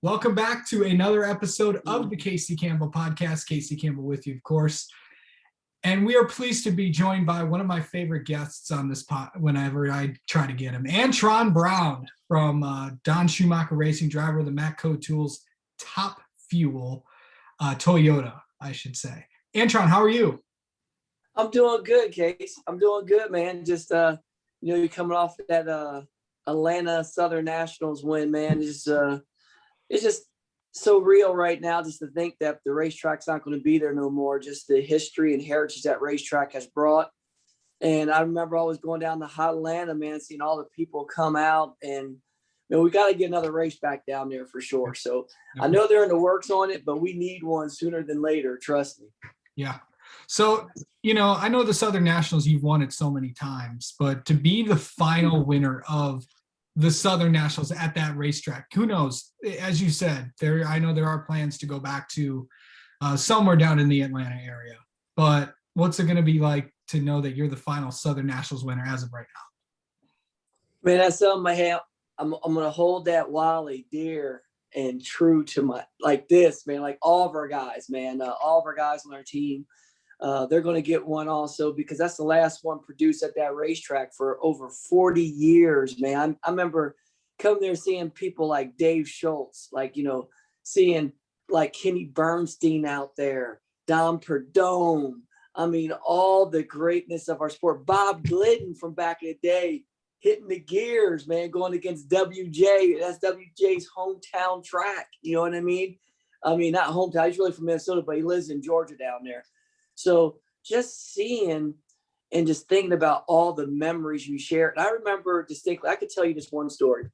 Welcome back to another episode of the Casey Campbell podcast. Casey Campbell with you, of course. And we are pleased to be joined by one of my favorite guests on this pod whenever I try to get him, Antron Brown from Don Schumacher Racing, driver of the Matco Tools Top Fuel Toyota, I should say. Antron, how are you? I'm doing good, Case. I'm doing good, man. Just you're coming off that Atlanta Southern Nationals win, man. It's just so real right now just to think that the racetrack's not going to be there no more. Just the history and heritage that racetrack has brought. And I remember always going down to Hot Atlanta, man, seeing all the people come out, and we got to get another race back down there for sure. So I know they're in the works on it, but we need one sooner than later. Trust me. Yeah. So, I know the Southern Nationals, you've won it so many times, but to be the final winner of the Southern Nationals at that racetrack, who knows? As you said, I know there are plans to go back to somewhere down in the Atlanta area, but what's it going to be like to know that you're the final Southern Nationals winner as of right now? Man, that's something I'm going to hold that Wally dear and true to my, like this, man, like all of our guys, man, all of our guys on our team. They're going to get one also because that's the last one produced at that racetrack for over 40 years, man. I remember coming there seeing people like Dave Schultz, seeing like Kenny Bernstein out there, Dom Perdome. I mean, all the greatness of our sport. Bob Glidden from back in the day hitting the gears, man, going against WJ. That's WJ's hometown track. You know what I mean? I mean, not hometown. He's really from Minnesota, but he lives in Georgia down there. So just seeing and just thinking about all the memories you share. And I remember distinctly, I could tell you just one story.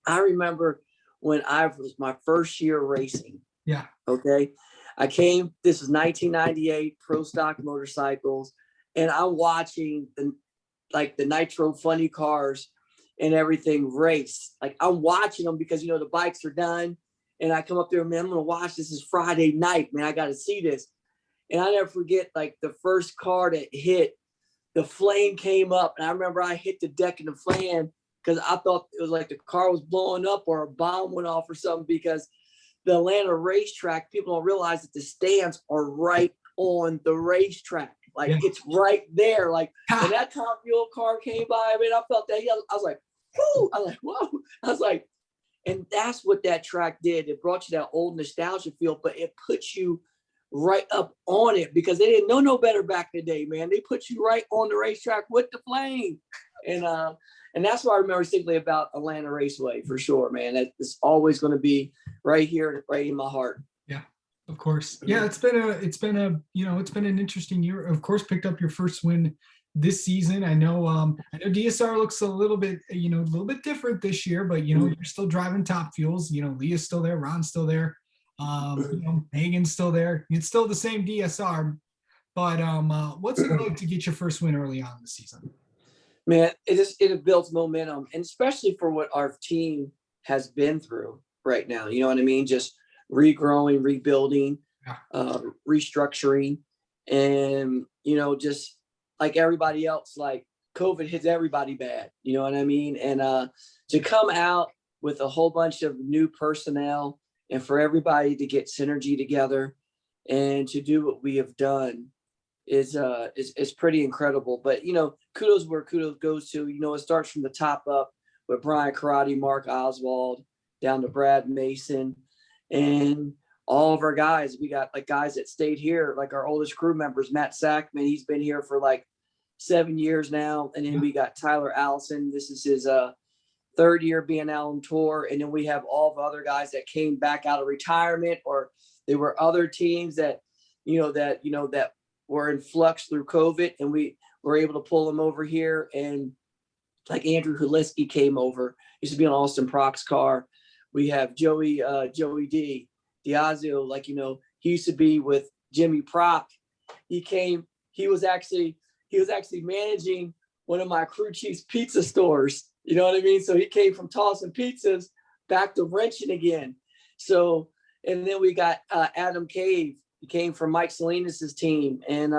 I remember when I was my first year racing. Yeah. Okay. This was 1998, Pro Stock Motorcycles. And I'm watching the Nitro Funny cars and everything race. Like I'm watching them because, the bikes are done. And I come up there, man, I'm going to watch. This is Friday night, man. I got to see this. And I never forget, like, the first car that hit, the flame came up. And I remember I hit the deck in the flame because I thought it was like the car was blowing up or a bomb went off or something, because the Atlanta racetrack, people don't realize that the stands are right on the racetrack. Like, It's right there. Like, when that Top Fuel car came by, I mean, I felt that. I was like, whoo! I was like, whoa! I was like, and that's what that track did. It brought you that old nostalgia feel, but it puts you right up on it because they didn't know no better back in the day, man. They put you right on the racetrack with the flame. And that's what I remember distinctly about Atlanta Raceway for sure, man. It's always going to be right here, right in my heart. Yeah, of course. Yeah, it's been an interesting year. Of course, picked up your first win this season. I know DSR looks a little bit different this year, but you're still driving Top Fuels. Leah's still there, Ron's still there. Hagen's still there. It's still the same DSR, but what's it like to get your first win early on this season? Man, it builds momentum, and especially for what our team has been through right now. You know what I mean? Just regrowing, rebuilding, restructuring, and just like everybody else, like COVID hits everybody bad. You know what I mean? And to come out with a whole bunch of new personnel, and for everybody to get synergy together and to do what we have done is pretty incredible. But, kudos where kudos goes to. It starts from the top up with Brian Karate, Mark Oswald, down to Brad Mason, and all of our guys. We got like guys that stayed here, like our oldest crew members, Matt Sackman. He's been here for like 7 years now. And then we got Tyler Allison. This is his third year being out on tour. And then we have all the other guys that came back out of retirement, or there were other teams that were in flux through COVID, and we were able to pull them over here. And like Andrew Huliski came over, used to be on Austin Proc's car. We have Joey D. Diazio, he used to be with Jimmy Proc. He was actually managing one of my crew chief's pizza stores. You know what I mean? So he came from tossing pizzas back to wrenching again. So, and then we got Adam Cave. He came from Mike Salinas' team, and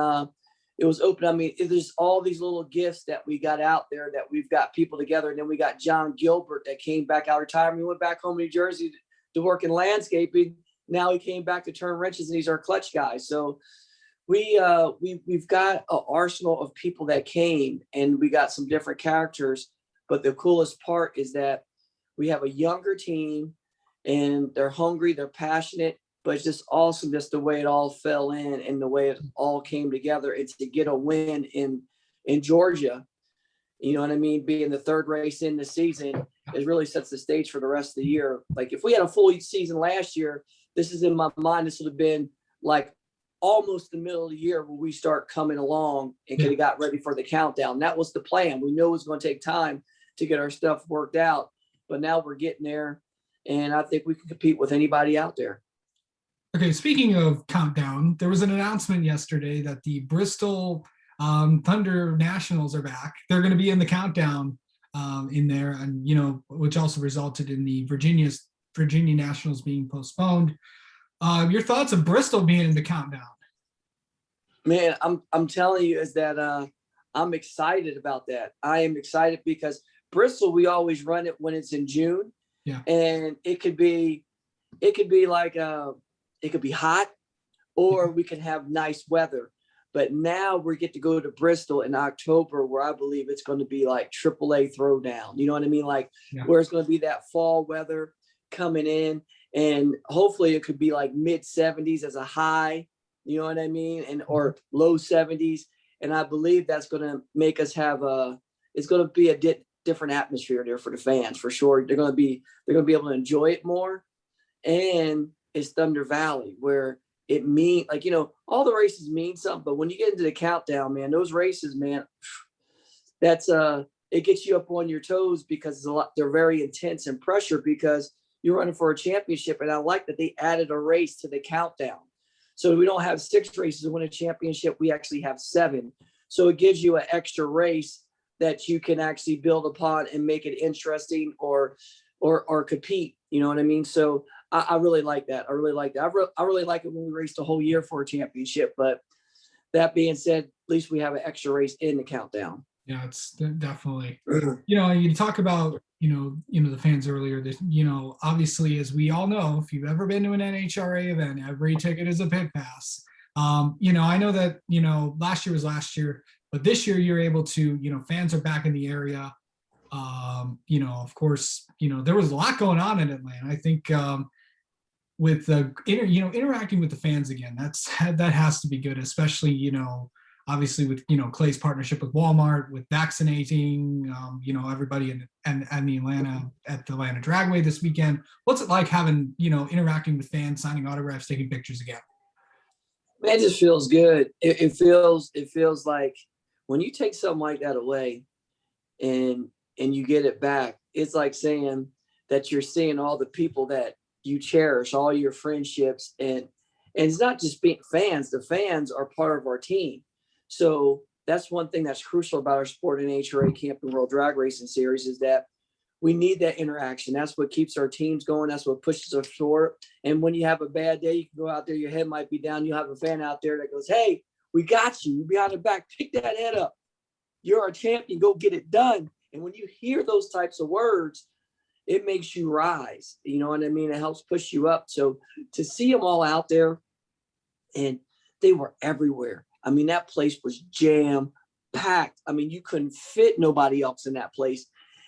it was open. I mean, there's all these little gifts that we got out there that we've got people together. And then we got John Gilbert that came back out of retirement. He went back home to New Jersey to work in landscaping. Now he came back to turn wrenches, and he's our clutch guy. So we've got an arsenal of people that came, and we got some different characters. But the coolest part is that we have a younger team, and they're hungry, they're passionate, but it's just awesome just the way it all fell in and the way it all came together. It's to get a win in Georgia. You know what I mean? Being the third race in the season, it really sets the stage for the rest of the year. Like if we had a full season last year, this is in my mind, this would have been like almost the middle of the year where we start coming along and could have got ready for the countdown. That was the plan. We knew it was going to take time to get our stuff worked out, but now we're getting there, and I think we can compete with anybody out there. Okay, speaking of countdown, there was an announcement yesterday that the Bristol Thunder Nationals are back. They're going to be in the countdown in there, and which also resulted in the Virginia Nationals being postponed. Your thoughts of Bristol being in the countdown? Man, I'm telling you is that I'm excited about that. I am excited because Bristol, we always run it when it's in June. Yeah. And it could be like it could be hot, or we can have nice weather. But now we get to go to Bristol in October, where I believe it's going to be like AAA throwdown. You know what I mean? Like where it's going to be that fall weather coming in, and hopefully it could be like mid 70s as a high. You know what I mean? And or low 70s. And I believe that's going to make us have it's going to be a different atmosphere there for the fans for sure. They're going to be able to enjoy it more. And it's Thunder Valley, where it means like, all the races mean something, but when you get into the countdown, man, those races, man, that's it gets you up on your toes because they're very intense and pressure because you're running for a championship. And I like that they added a race to the countdown. So we don't have 6 races to win a championship. We actually have 7. So it gives you an extra race that you can actually build upon and make it interesting or compete. You know what I mean? So I really like that. I really like that. I really like it when we race the whole year for a championship. But that being said, at least we have an extra race in the countdown. Yeah, it's definitely, you talk about, the fans earlier that, obviously, as we all know, if you've ever been to an NHRA event, every ticket is a pit pass. I know that, last year was last year, but this year you're able to, fans are back in the area. Of course, there was a lot going on in Atlanta. I think, with the interacting with the fans again, that has to be good, especially obviously with Clay's partnership with Walmart, with vaccinating everybody in the Atlanta at the Atlanta Dragway this weekend. What's it like having interacting with fans, signing autographs, taking pictures again? Man, it just feels good. It feels like when you take something like that away and you get it back, it's like saying that you're seeing all the people that you cherish, all your friendships, and it's not just being fans. The fans are part of our team. So that's one thing that's crucial about our sport in NHRA Camping World Drag Racing Series is that we need that interaction. That's what keeps our teams going. That's what pushes us forward. And when you have a bad day, you can go out there, your head might be down. You'll have a fan out there that goes, hey, we got you. You'll be on the back. Pick that head up. You're our champion. Go get it done. And when you hear those types of words, it makes you rise. You know what I mean? It helps push you up. So to see them all out there, and they were everywhere. I mean, that place was jam-packed. I mean, you couldn't fit nobody else in that place.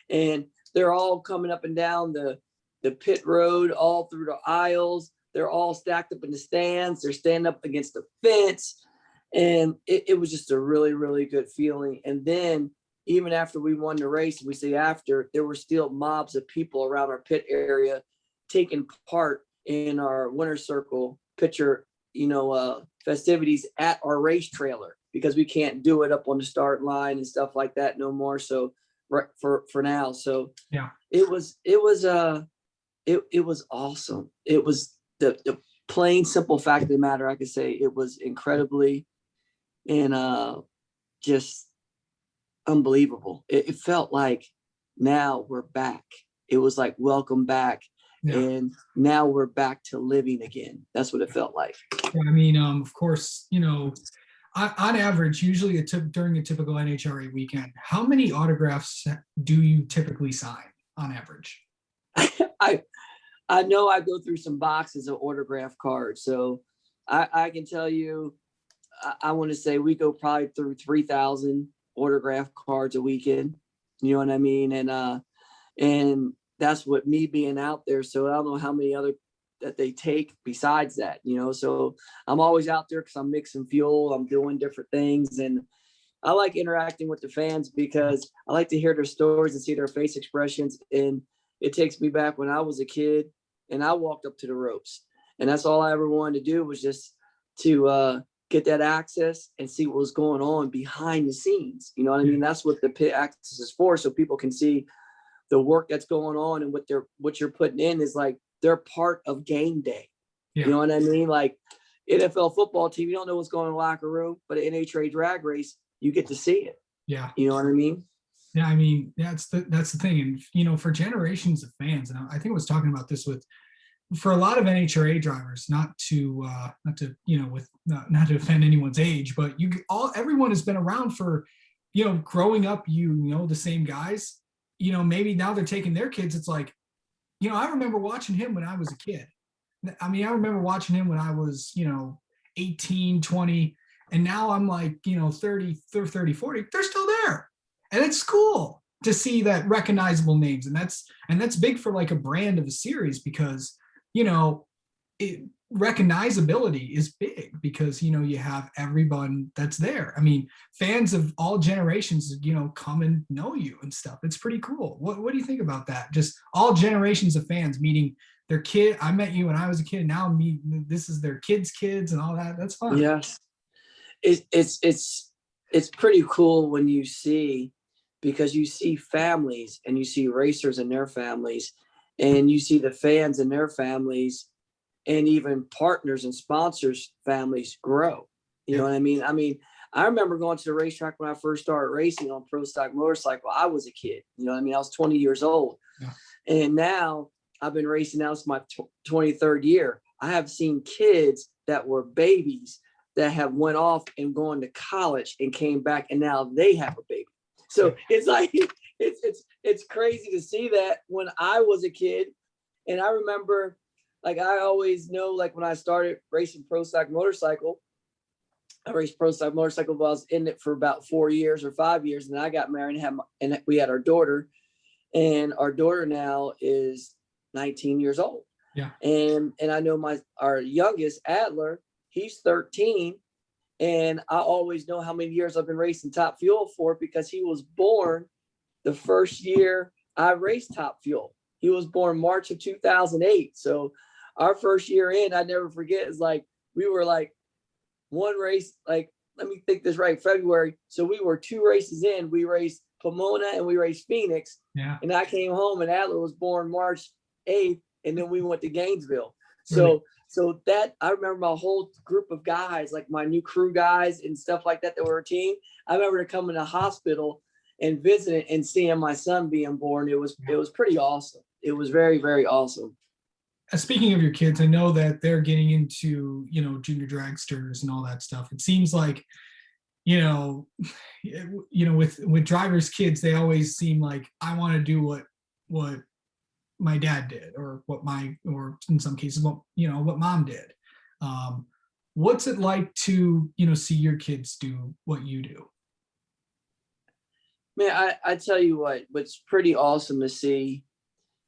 And they're all coming up and down the pit road, all through the aisles. They're all stacked up in the stands. They're standing up against the fence. And it was just a really, really good feeling. And then even after we won the race, we say after, there were still mobs of people around our pit area taking part in our winter circle picture, festivities at our race trailer because we can't do it up on the start line and stuff like that no more. So for now, so yeah, it was awesome. It was the plain simple fact of the matter. I could say it was incredibly and just unbelievable. It felt like now we're back. It was like welcome back. Yeah. And now we're back to living again. That's what it felt like. I mean, of course, on average, usually during a typical NHRA weekend, how many autographs do you typically sign on average? I know I go through some boxes of autograph cards. So I can tell you, I want to say we go probably through 3,000 autograph cards a weekend. You know what I mean? And that's what me being out there. So I don't know how many other that they take besides that, so I'm always out there because I'm mixing fuel, I'm doing different things. And I like interacting with the fans because I like to hear their stories and see their face expressions. And it takes me back when I was a kid and I walked up to the ropes. And that's all I ever wanted to do was just to get that access and see what was going on behind the scenes. You know what I mean? That's what the pit access is for. So people can see the work that's going on, and what you're putting in is like, they're part of game day. You know what I mean? Like NFL football team, you don't know what's going on in the locker room, but an NHRA drag race, you get to see it. Yeah. You know what I mean? Yeah. I mean, that's the thing. And, for generations of fans, and I think I was talking about this for a lot of NHRA drivers, not to offend anyone's age, but everyone has been around for, growing up, the same guys, maybe now they're taking their kids. It's like, I remember watching him when I was a kid. I mean, I remember watching him when I was, 18, 20, and now I'm like, 30, 40, they're still there. And it's cool to see that recognizable names. And that's big for like a brand of a series because, recognizability is big because, you have everyone that's there. I mean, fans of all generations, come and know you and stuff. It's pretty cool. What do you think about that? Just all generations of fans meeting their kid. I met you when I was a kid. Now this is their kids and all that. That's fun. Yes. It's pretty cool when you see, because you see families and you see racers and their families, and you see the fans and their families, and even partners and sponsors families grow. You know what I mean? I mean, I remember going to the racetrack when I first started racing on Pro Stock Motorcycle. I was a kid, you know what I mean? I was 20 years old. Yeah. And now I've been racing now. It's my 23rd year. I have seen kids that were babies that have went off and gone to college and came back, and now they have a baby. So it's like, it's crazy to see that when I was a kid. And I remember, like, I always know, like, when I started racing Pro Stock Motorcycle, I raced Pro Stock Motorcycle, but I was in it for about 4 years or 5 years. And then I got married and we had our daughter, and our daughter now is 19 years old. Yeah. And I know our youngest, Adler, he's 13. And I always know how many years I've been racing Top Fuel for, because he was born the first year I raced Top Fuel. He was born March of 2008. So our first year in, I never forget, is like, we were like one race, like, let me think this right, February. So we were 2 races in. We raced Pomona and we raced Phoenix. Yeah. And I came home and Adler was born March 8th. And then we went to Gainesville. Really? So that, I remember my whole group of guys, like my new crew guys and stuff like that were a team. I remember to come in the hospital and visiting and seeing my son being born. It was pretty awesome. It was very, very awesome. Speaking of your kids, I know that they're getting into, junior dragsters and all that stuff. It seems like, with drivers' kids, they always seem like, I want to do what my dad did, or or in some cases, what mom did. What's it like to, see your kids do what you do? Man, I tell you what's pretty awesome to see,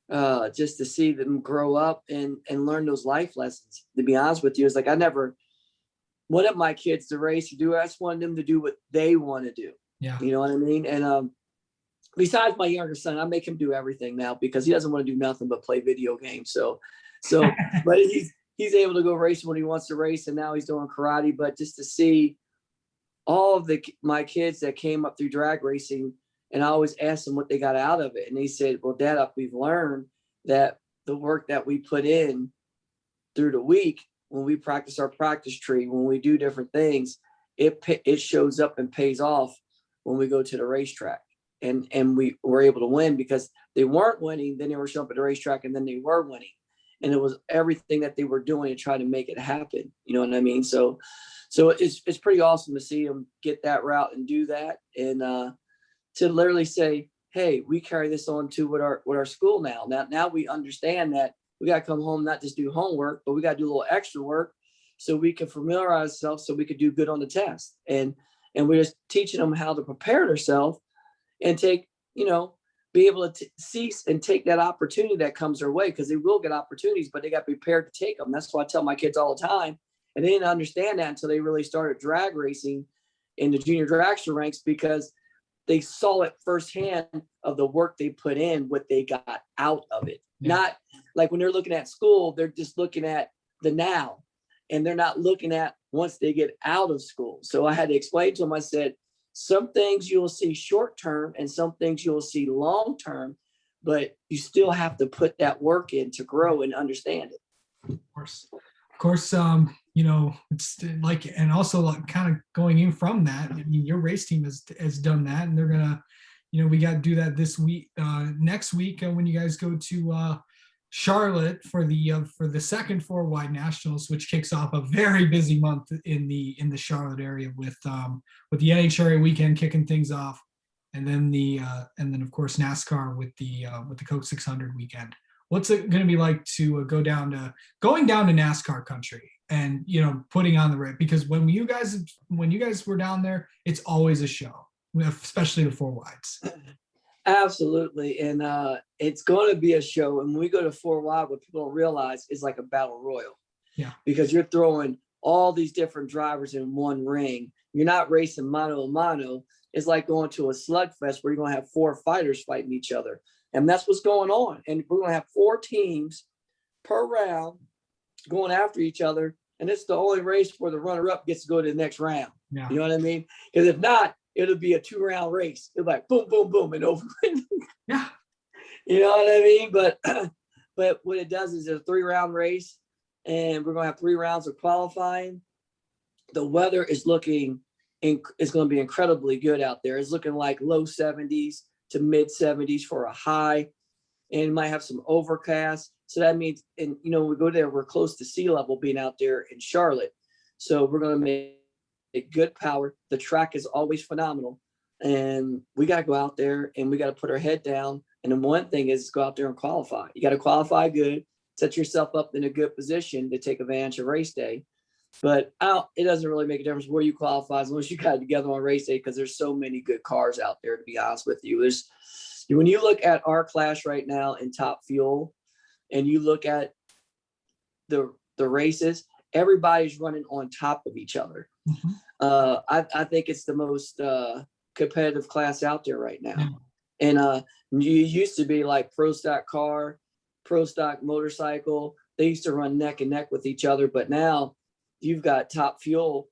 just to see them grow up and learn those life lessons. To be honest with you, is like, I never wanted my kids to race or do. I just wanted them to do what they want to do. Yeah. You know what I mean? And besides my younger son, I make him do everything now because he doesn't want to do nothing but play video games. So, but he's able to go racing when he wants to race, and now he's doing karate. But just to see all of my kids that came up through drag racing, and I always asked them what they got out of it, and they said, "Well, Dad, we've learned that the work that we put in through the week, when we practice our practice tree, when we do different things, it shows up and pays off when we go to the racetrack." And we were able to win because they weren't winning. Then they were showing up at the racetrack, and then they were winning. And it was everything that they were doing to try to make it happen. You know what I mean? So it's pretty awesome to see them get that route and do that. And to literally say, hey, we carry this on to with our school now. Now we understand that we got to come home, not just do homework, but we got to do a little extra work so we can familiarize ourselves so we could do good on the test. And we're just teaching them how to prepare themselves and take, be able to seize and take that opportunity that comes their way, because they will get opportunities, but they got to be prepared to take them. That's why I tell my kids all the time. And they didn't understand that until they really started drag racing in the junior dragster ranks, because they saw it firsthand of the work they put in, what they got out of it. Yeah. Not like when they're looking at school, they're just looking at the now, and they're not looking at once they get out of school. So I had to explain to them, I said, some things you'll see short-term and some things you'll see long-term, but you still have to put that work in to grow and understand it. Of course, it's like, and also like kind of going in from that, I mean, your race team has done that, and they're gonna, we got to do that this week, next week, when you guys go to Charlotte for the second 4-wide nationals, which kicks off a very busy month in the Charlotte area with the NHRA weekend kicking things off, and then of course NASCAR with the Coke 600 weekend. What's it going to be like to going down to NASCAR country and putting on the race? Because when you guys were down there, it's always a show, especially the 4-wides. Absolutely. And it's going to be a show. And when we go to 4-wide, what people don't realize is like a battle royal. Yeah. Because you're throwing all these different drivers in one ring. You're not racing mano a mano. It's like going to a slugfest where you're going to have 4 fighters fighting each other. And that's what's going on. And we're going to have 4 teams per round going after each other. And it's the only race where the runner-up gets to go to the next round. Yeah. You know what I mean? Because if not, it'll be a 2-round race. It'll be like boom, boom, boom, and over. Yeah. You know what I mean? But what it does is it's a 3-round race, and we're going to have 3 rounds of qualifying. The weather is going to be incredibly good out there. It's looking like low 70s to mid 70s for a high, and might have some overcast. So that means, and when we go there, we're close to sea level being out there in Charlotte. So we're going to make good power. The track is always phenomenal, and we got to go out there and we got to put our head down. And then one thing is go out there and qualify. You got to qualify good, set yourself up in a good position to take advantage of race day. But it doesn't really make a difference where you qualify as long as you got it together on race day, because there's so many good cars out there, to be honest with you. When you look at our class right now in Top Fuel, and you look at the races, everybody's running on top of each other. Mm-hmm. I think it's the most competitive class out there right now. Mm-hmm. And you used to be like pro stock car, pro stock motorcycle. They used to run neck and neck with each other, but now you've got Top Fuel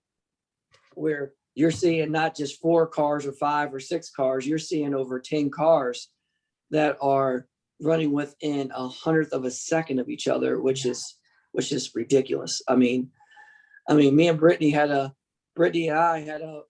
where you're seeing not just 4 cars or 5 or 6 cars, you're seeing over 10 cars that are running within 100th of a second of each other, which is ridiculous. I mean, me and Brittany and I had a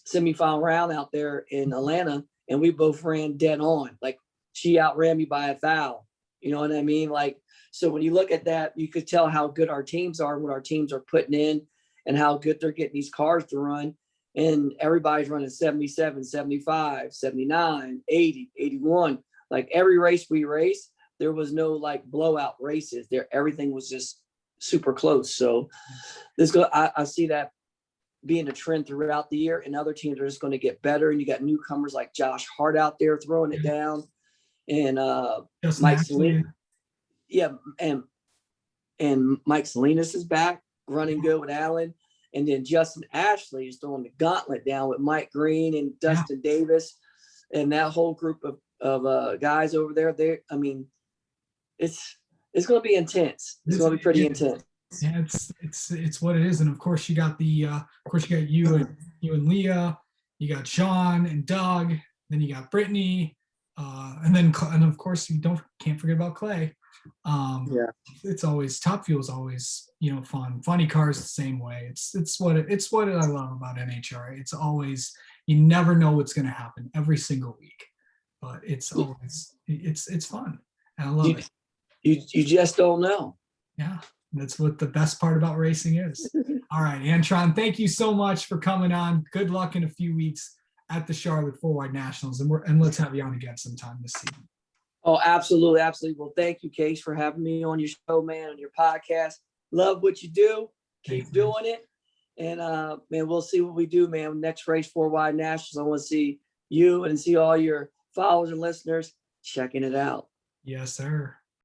semifinal round out there in Atlanta, and we both ran dead on. Like, she outran me by 1,000. You know what I mean? Like, so when you look at that, you could tell how good our teams are, what our teams are putting in, and how good they're getting these cars to run. And everybody's running 77, 75, 79, 80, 81. Like, every race we race, there was no like blowout races there. Everything was just super close. So I see that being a trend throughout the year, and other teams are just going to get better. And you got newcomers like Josh Hart out there throwing it down, and Mike Salinas. Yeah, and Mike Salinas is back running good with Allen, and then Justin Ashley is throwing the gauntlet down with Mike Green and Dustin Davis, and that whole group of guys over there. It's going to be intense. It's going to be pretty intense. Yeah, it's what it is. And of course you got you and Leah, you got Sean and Doug, then you got Brittany, and of course you can't forget about Clay. It's always Top Fuel is always fun. Funny Cars the same way. It's what I love about NHRA. It's always, you never know what's going to happen every single week, but it's always it's fun, and I love it. You just don't know. Yeah, that's what the best part about racing is. All right, Antron, thank you so much for coming on. Good luck in a few weeks at the Charlotte 4-wide Nationals, and let's have you on again sometime this season. Oh, absolutely, absolutely. Well, thank you, Case, for having me on your show, man, on your podcast. Love what you do. Keep Thanks, man. doing it. And man, we'll see what we do, man. Next race 4 Wide Nationals. I want to see you and see all your followers and listeners checking it out. Yes, sir.